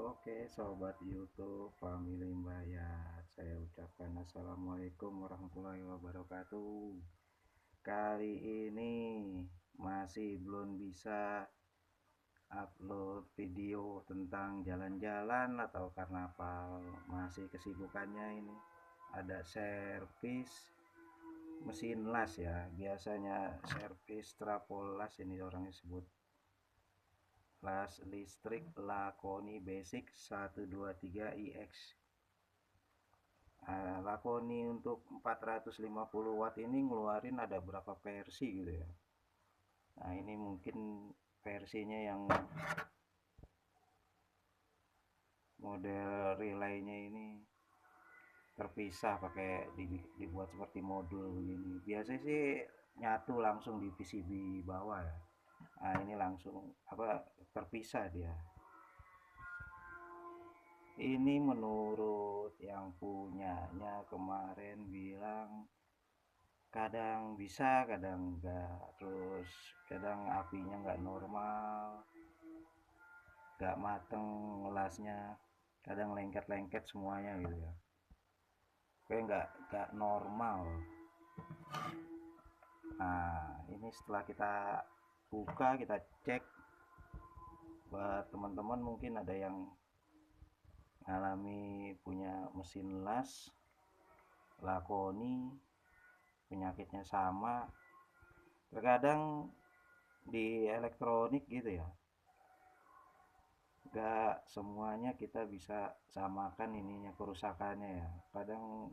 Oke, sobat YouTube, family Mbayat, saya ucapkan assalamualaikum warahmatullahi wabarakatuh. Kali ini masih belum bisa upload video tentang jalan-jalan atau karnaval, masih kesibukannya ini ada servis mesin las ya, biasanya servis trafo las ini orangnya sebut. Las listrik Lakoni Basic 123 IX. Lakoni untuk 450 watt ini ngeluarin ada berapa versi gitu ya. Nah, ini mungkin versinya yang model relaynya ini terpisah, pakai dibuat seperti modul begini. Biasanya sih nyatu langsung di PCB bawah ya. Nah, ini langsung terpisah dia. Ini menurut yang punyanya kemarin bilang kadang bisa kadang enggak, terus kadang apinya enggak normal, enggak mateng ngelasnya, kadang lengket-lengket semuanya gitu ya, kayak enggak normal. Nah, ini setelah kita buka, kita cek, buat teman-teman mungkin ada yang ngalami punya mesin las Lakoni, penyakitnya sama. Terkadang di elektronik gitu ya, gak semuanya kita bisa samakan ininya kerusakannya ya. Kadang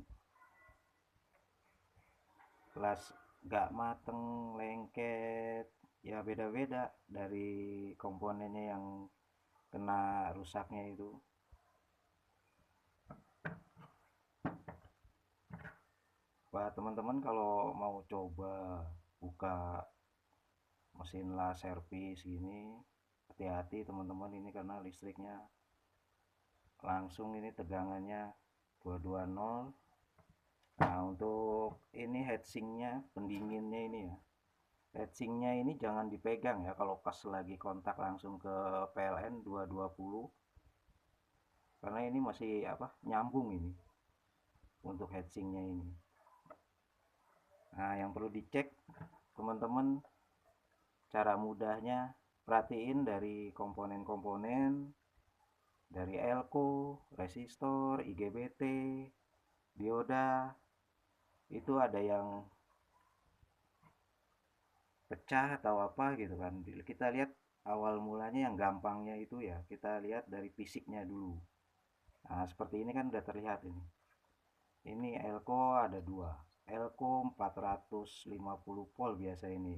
las gak mateng, lengket, ya beda-beda dari komponennya yang kena rusaknya itu. Pak teman-teman kalau mau coba buka mesin las servis ini, hati-hati teman-teman, ini karena listriknya langsung, ini tegangannya 220. Nah, untuk ini heatsinknya, pendinginnya ini ya, heatsinknya ini jangan dipegang ya kalau pas lagi kontak langsung ke PLN 220, karena ini masih nyambung ini untuk heatsinknya ini. Nah, yang perlu dicek teman-teman, cara mudahnya perhatiin dari komponen-komponen, dari elko, resistor, IGBT, dioda, itu ada yang pecah atau apa gitu kan. Kita lihat awal mulanya yang gampangnya itu ya, kita lihat dari fisiknya dulu. Nah, seperti ini kan udah terlihat ini. Ini elko ada dua, elko 450 volt biasa ini,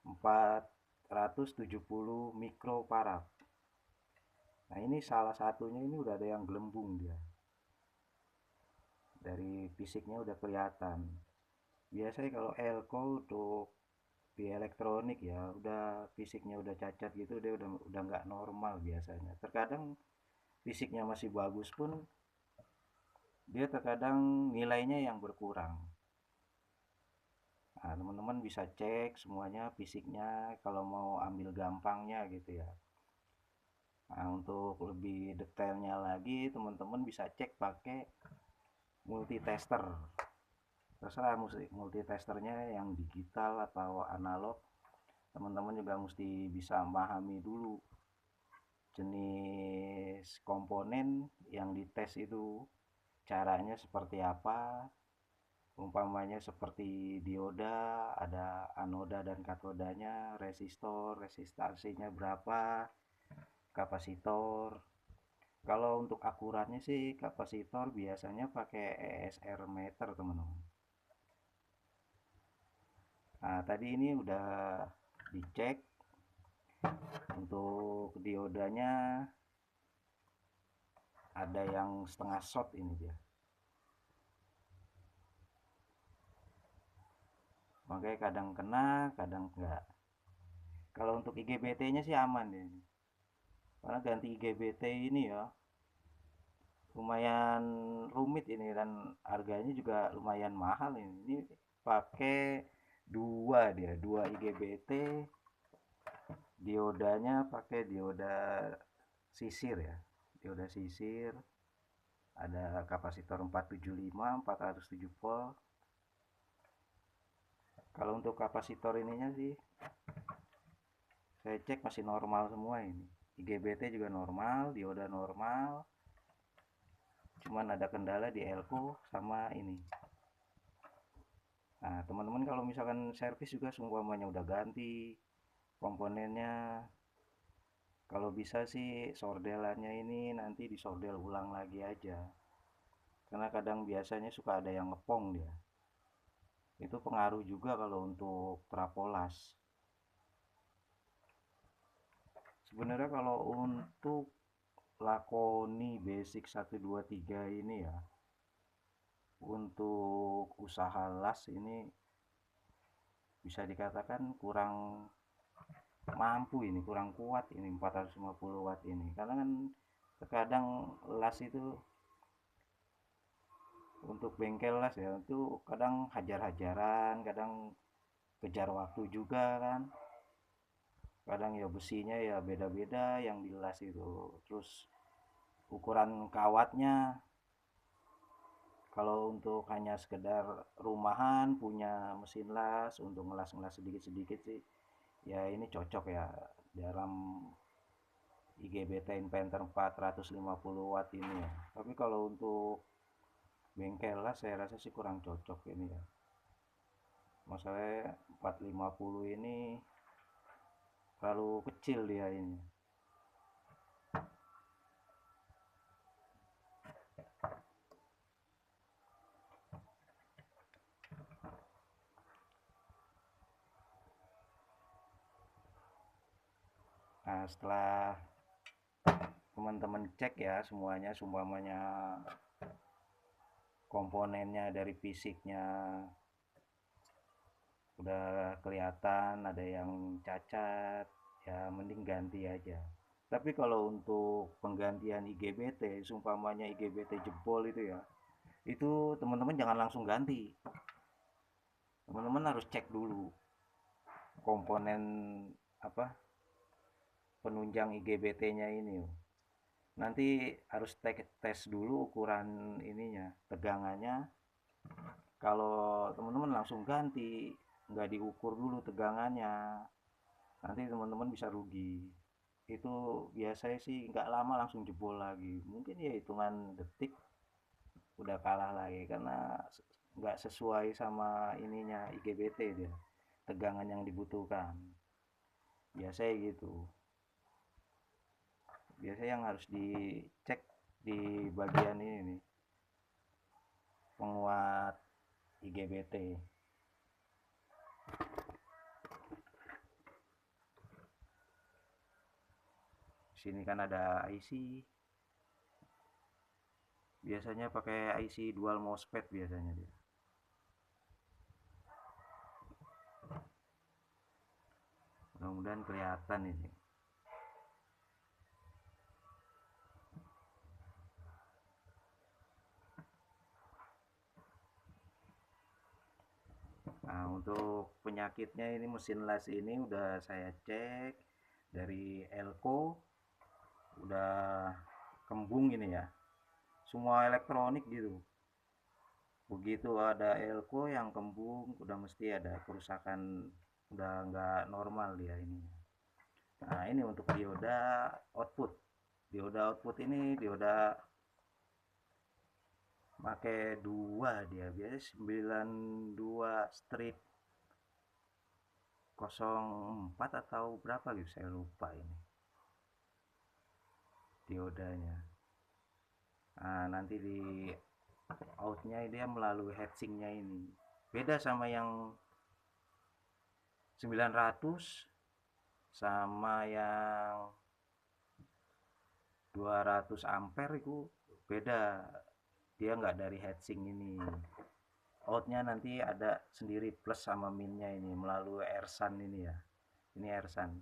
470 mikrofarad. Nah, ini salah satunya ini udah ada yang gelembung dia. Dari fisiknya udah kelihatan. Biasanya kalau elko untuk di elektronik ya, udah fisiknya udah cacat gitu, dia udah nggak normal biasanya. Terkadang fisiknya masih bagus pun dia terkadang nilainya yang berkurang. Nah, teman-teman bisa cek semuanya fisiknya kalau mau ambil gampangnya gitu ya. Nah, untuk lebih detailnya lagi teman-teman bisa cek pakai multitester. Terserah multitesternya yang digital atau analog. Teman-teman juga mesti bisa memahami dulu jenis komponen yang dites itu caranya seperti apa. Umpamanya seperti dioda, ada anoda dan katodanya, resistor, resistansinya berapa, kapasitor. Kalau untuk akuratnya sih kapasitor biasanya pakai ESR meter teman-teman. Nah, tadi ini udah dicek. Untuk diodanya ada yang setengah short ini dia, makanya kadang kena kadang enggak. Kalau untuk IGBT nya sih aman ya, karena ganti IGBT ini ya lumayan rumit ini, dan harganya juga lumayan mahal ini pakai dua IGBT, diodanya pakai dioda sisir ya, dioda sisir, ada kapasitor 475 407 volt. Kalau untuk kapasitor ininya sih saya cek masih normal semua ini. IGBT juga normal, dioda normal, cuman ada kendala di LO sama ini. Nah, teman-teman kalau misalkan servis juga seumpamanya udah ganti komponennya, kalau bisa sih sordelannya ini nanti disordel ulang lagi aja. Karena kadang biasanya suka ada yang ngepong dia. Itu pengaruh juga kalau untuk trapolas. Sebenarnya kalau untuk lakoni basic 123 ini ya, untuk usaha las ini bisa dikatakan kurang mampu ini, kurang kuat ini 450 watt ini. Karena kan terkadang las itu untuk bengkel las ya, itu kadang hajar-hajaran, kadang kejar waktu juga kan. Kadang ya besinya ya beda-beda yang di las itu. Terus ukuran kawatnya, kalau untuk hanya sekedar rumahan punya mesin las untuk ngelas-ngelas sedikit-sedikit sih ya ini cocok ya dalam IGBT Inventor 450 watt ini ya. Tapi kalau untuk bengkel las saya rasa sih kurang cocok ini ya. Masalahnya 450 ini terlalu kecil dia ini. Nah, setelah teman-teman cek ya semuanya, seumpamanya komponennya dari fisiknya udah kelihatan ada yang cacat, ya mending ganti aja. Tapi kalau untuk penggantian IGBT, seumpamanya IGBT jebol itu ya, itu teman-teman jangan langsung ganti. Teman-teman harus cek dulu komponen apa penunjang IGBT-nya ini. Nanti harus tes dulu ukuran ininya, tegangannya. Kalau teman-teman langsung ganti, nggak diukur dulu tegangannya, nanti teman-teman bisa rugi. Itu biasanya sih nggak lama langsung jebol lagi. Mungkin ya hitungan detik udah kalah lagi karena nggak sesuai sama ininya IGBT dia, tegangan yang dibutuhkan. Biasanya gitu. Biasanya yang harus dicek di bagian ini nih, penguat IGBT. Sini kan ada IC. Biasanya pakai IC dual MOSFET biasanya dia. Mudah-mudahan kelihatan ini. Nah, untuk penyakitnya ini mesin las ini udah saya cek dari Elko, udah kembung ini ya. Semua elektronik gitu. Begitu ada Elko yang kembung, udah mesti ada kerusakan, udah nggak normal dia ini. Nah, ini untuk dioda output. Dioda output ini dioda pakai dua dia, biasanya 92 strip 04 atau berapa gitu saya lupa ini diodanya. Nah, nanti di outnya dia melalui heatsinknya ini beda sama yang 900 sama yang 200 ampere itu beda, dia nggak dari heatsink ini. Outnya nanti ada sendiri plus sama minnya ini melalui AirSun ini ya, ini AirSun.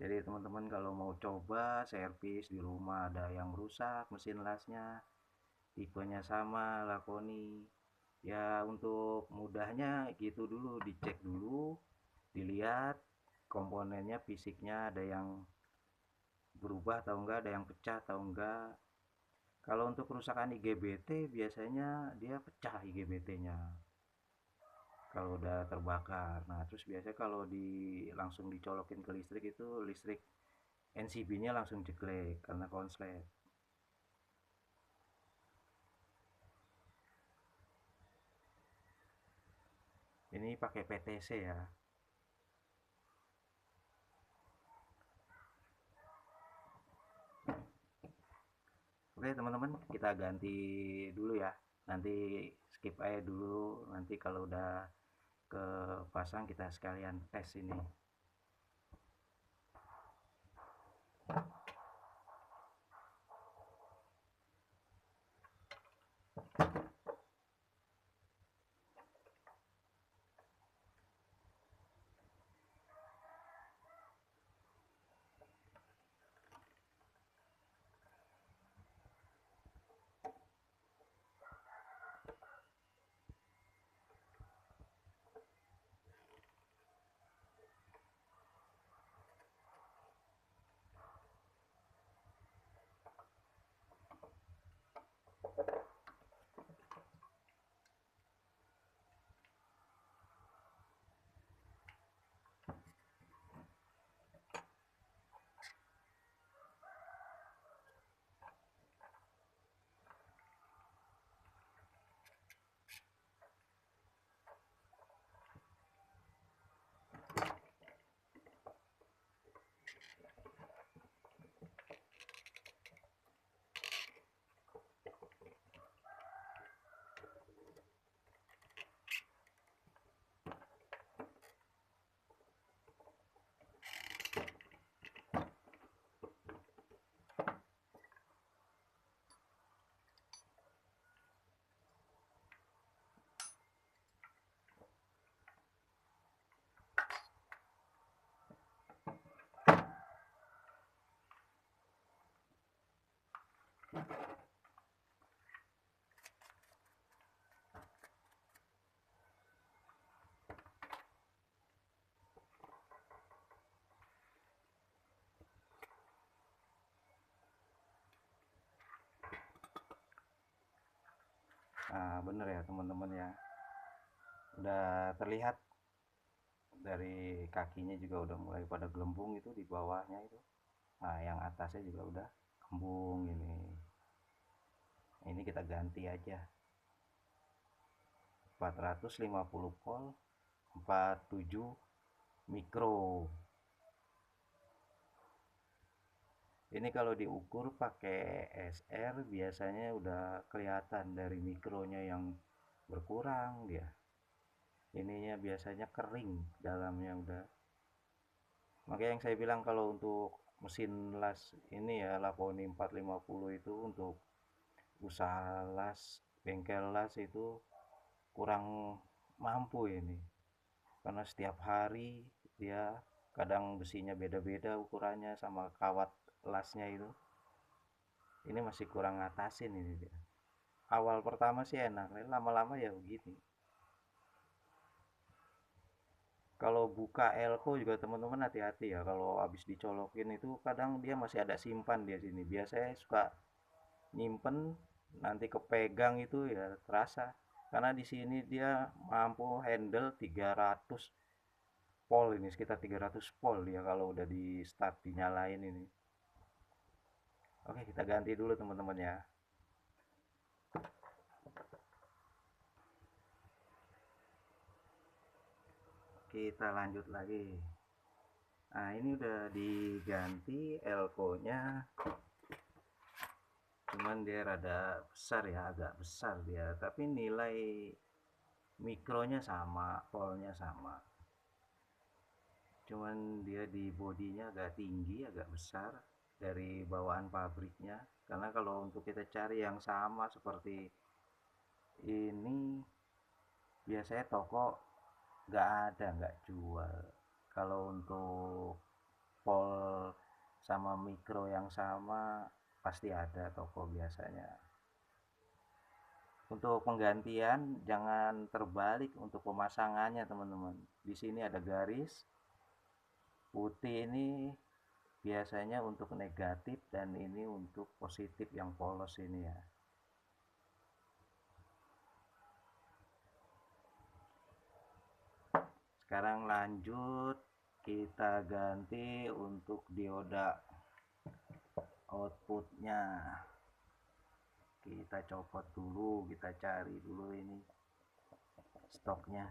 Jadi teman-teman kalau mau coba servis di rumah ada yang rusak mesin lasnya, tipenya sama, lakoni. Ya untuk mudahnya gitu dulu, dicek dulu, dilihat komponennya, fisiknya ada yang berubah atau enggak, ada yang pecah atau enggak. Kalau untuk kerusakan IGBT biasanya dia pecah IGBT-nya kalau udah terbakar. Nah, terus biasanya kalau langsung dicolokin ke listrik itu listrik NCB-nya langsung jeglek karena konslet. Ini pakai PTC ya. Oke teman-teman, kita ganti dulu ya. Nanti skip aja dulu. Nanti kalau udah kepasang kita sekalian tes ini. Nah, bener ya teman-teman ya. Udah terlihat dari kakinya juga udah mulai pada gelembung itu di bawahnya itu. Nah, yang atasnya juga udah kembung ini. Ini kita ganti aja. 450 volt 47 mikro. Ini kalau diukur pakai SR biasanya udah kelihatan dari mikronya yang berkurang dia. Ininya biasanya kering dalamnya udah. Makanya yang saya bilang kalau untuk mesin las ini ya Lakoni 450 itu untuk usaha las, bengkel las itu kurang mampu ini. Karena setiap hari dia kadang besinya beda-beda ukurannya sama kawat lasnya itu. Ini masih kurang ngatasin ini dia. Awal pertama sih enak, lama-lama ya begini. Kalau buka elko juga teman-teman hati-hati ya, kalau habis dicolokin itu kadang dia masih ada simpan di sini. Biasanya suka nyimpen, nanti kepegang itu ya terasa. Karena di sini dia mampu handle 300 volt ini, sekitar 300 volt ya kalau udah di start dinyalain ini. Oke, kita ganti dulu teman-teman ya. Kita lanjut lagi. Nah, ini udah diganti elko-nya. Cuman dia rada besar ya, agak besar dia. Tapi nilai mikronya sama, voltnya sama. Cuman dia di bodinya agak tinggi, agak besar dari bawaan pabriknya. Karena kalau untuk kita cari yang sama seperti ini, biasanya toko nggak ada, nggak jual. Kalau untuk volt sama mikro yang sama pasti ada toko biasanya. Untuk penggantian jangan terbalik untuk pemasangannya teman-teman. Di sini ada garis putih, ini biasanya untuk negatif dan ini untuk positif yang polos ini ya. Sekarang lanjut kita ganti untuk dioda outputnya. Kita copot dulu, kita cari dulu ini stoknya.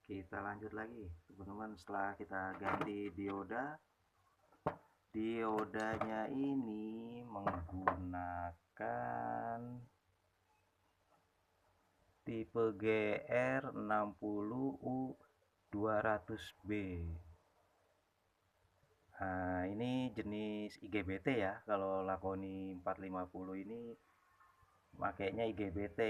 Kita lanjut lagi teman-teman. Setelah kita ganti diodanya ini menggunakan tipe GR60U200B. Nah, ini jenis IGBT ya. Kalau Lakoni 450 ini makainya IGBT.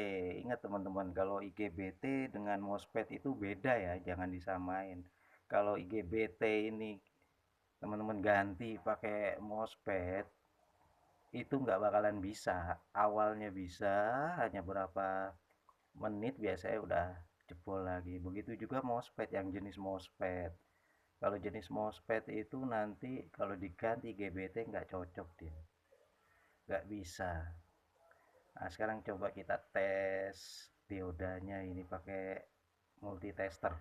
Ingat teman-teman, kalau IGBT dengan MOSFET itu beda ya, jangan disamain. Kalau IGBT ini teman-teman ganti pakai MOSFET itu nggak bakalan bisa. Awalnya bisa hanya berapa menit, biasanya udah jebol lagi. Begitu juga MOSFET yang jenis MOSFET. Kalau jenis MOSFET itu nanti kalau diganti IGBT nggak cocok dia, nggak bisa. Nah, sekarang coba kita tes diodanya ini pakai multitester.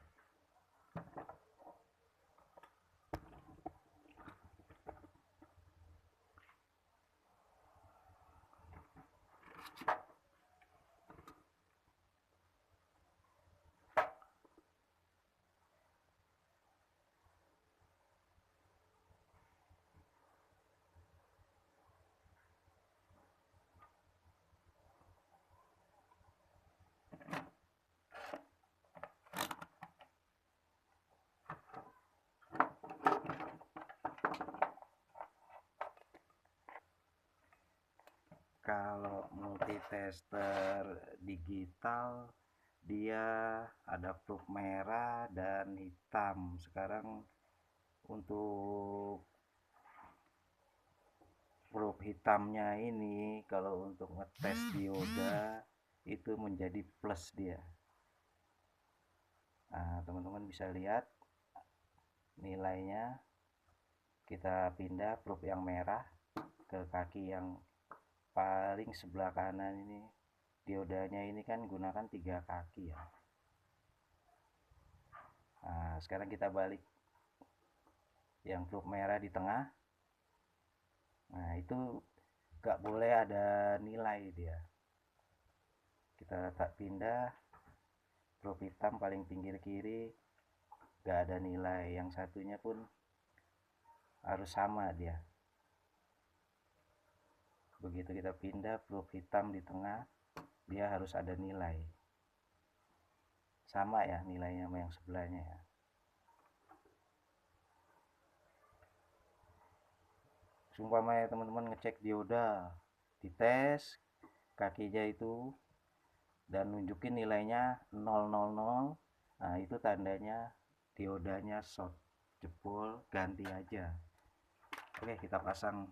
Kalau multitester digital dia ada probe merah dan hitam. Sekarang untuk probe hitamnya ini kalau untuk ngetes dioda itu menjadi plus dia. Nah, teman-teman bisa lihat nilainya. Kita pindah probe yang merah ke kaki yang paling sebelah kanan ini. Diodanya ini kan gunakan 3 kaki ya. Nah, sekarang kita balik yang probe merah di tengah. Nah, itu gak boleh ada nilai dia. Kita tak pindah probe hitam paling pinggir kiri, gak ada nilai. Yang satunya pun harus sama dia. Begitu kita pindah peluk hitam di tengah, dia harus ada nilai sama ya, nilainya sama yang sebelahnya ya. Sumpamanya teman-teman ngecek dioda, dites kakinya itu dan nunjukin nilainya 000, nah itu tandanya diodanya short, jebol, ganti aja. Oke, kita pasang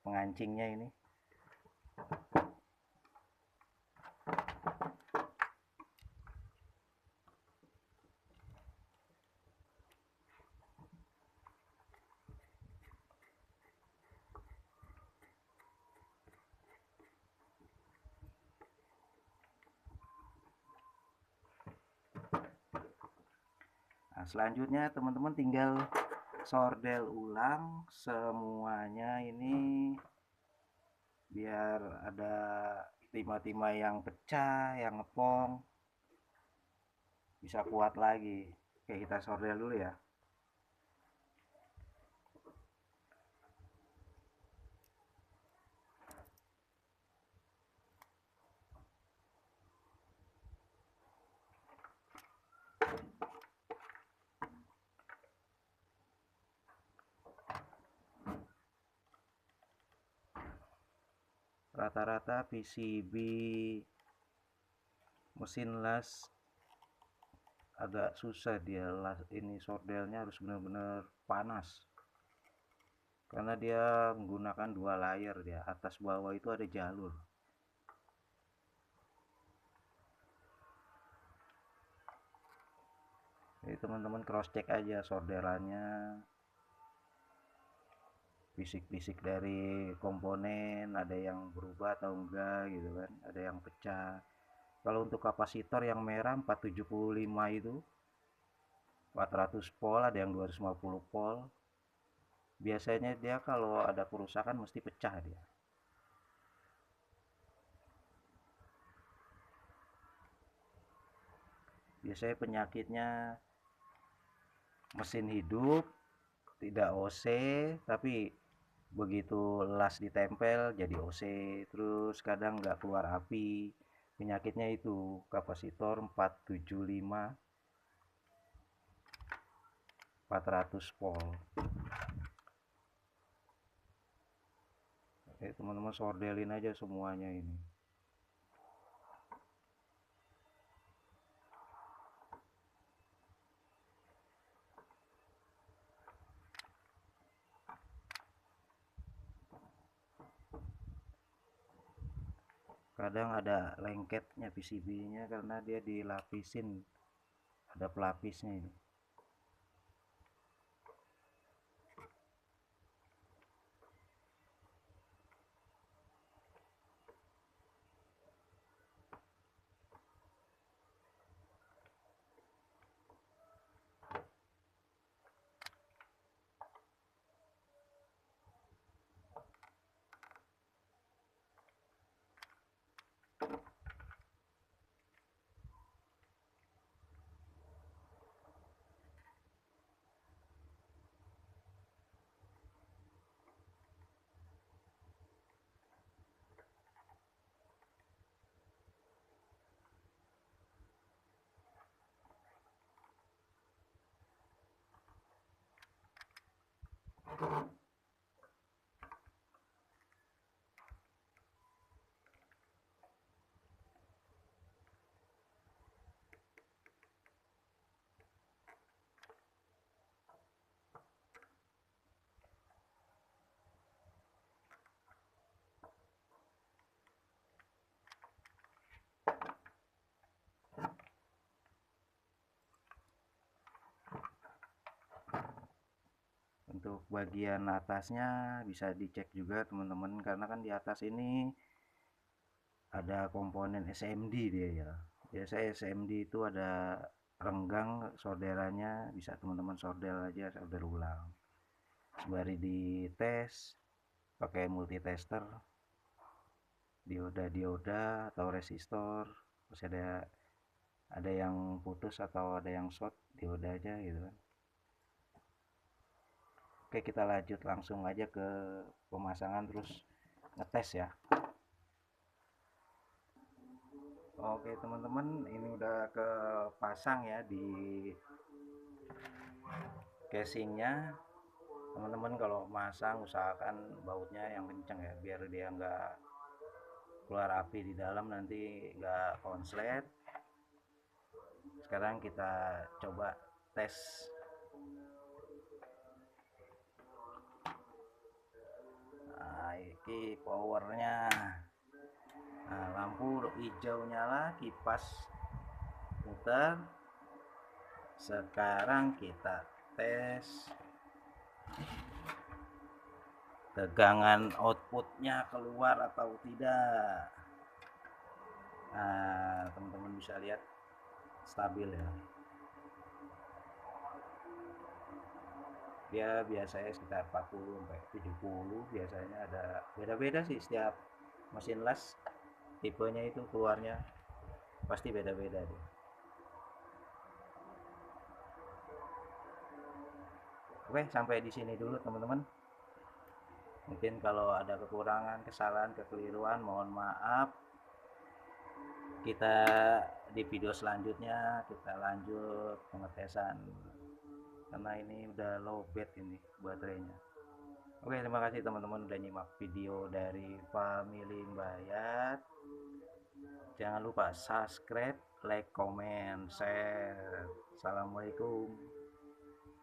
pengancingnya ini. Nah, selanjutnya teman-teman tinggal sordel ulang semuanya ini biar ada timah-timah yang pecah, yang ngepong, bisa kuat lagi. Oke, kita sordel dulu ya. Rata-rata PCB mesin las agak susah dia las ini, sordelnya harus benar-benar panas karena dia menggunakan 2 layer, dia atas bawah itu ada jalur. Jadi teman-teman cross check aja sorderannya, fisik-fisik dari komponen ada yang berubah atau enggak gitu kan, ada yang pecah. Kalau untuk kapasitor yang merah 475 itu 400 volt, ada yang 250 volt. Biasanya dia kalau ada kerusakan mesti pecah dia. Biasanya penyakitnya mesin hidup, tidak OC, tapi begitu las ditempel jadi OC, terus kadang nggak keluar api. Penyakitnya itu kapasitor 475 400 volt. Teman-teman sordelin aja semuanya ini. Kadang ada lengketnya PCB-nya karena dia dilapisin, ada pelapisnya ini. Untuk bagian atasnya bisa dicek juga teman-teman, karena kan di atas ini ada komponen SMD dia ya. Biasanya SMD itu ada renggang solderannya, bisa teman-teman sordel aja, solder ulang. Sembari dites pakai multitester, dioda atau resistor, terus ada yang putus atau ada yang short, dioda aja gitu kan. Oke, kita lanjut langsung aja ke pemasangan terus ngetes ya. Oke teman-teman, ini udah kepasang ya di casingnya. Teman-teman kalau masang usahakan bautnya yang kenceng ya, biar dia nggak keluar api di dalam, nanti nggak konslet. Sekarang kita coba tes. Nah, ini powernya. Nah, lampu hijau nyala, kipas muter. Sekarang kita tes tegangan outputnya keluar atau tidak. Nah, teman-teman bisa lihat stabil ya. Dia biasanya sekitar 40 sampai 70, biasanya ada beda-beda sih setiap mesin las, tipenya itu keluarnya pasti beda-beda deh. Oke, sampai di sini dulu teman-teman. Mungkin kalau ada kekurangan, kesalahan, kekeliruan, mohon maaf. Kita di video selanjutnya kita lanjut pengetesan, karena ini udah low bed ini baterainya. Oke, terima kasih teman-teman udah nyimak video dari Family Mbayat. Jangan lupa subscribe, like, comment, share. Assalamualaikum.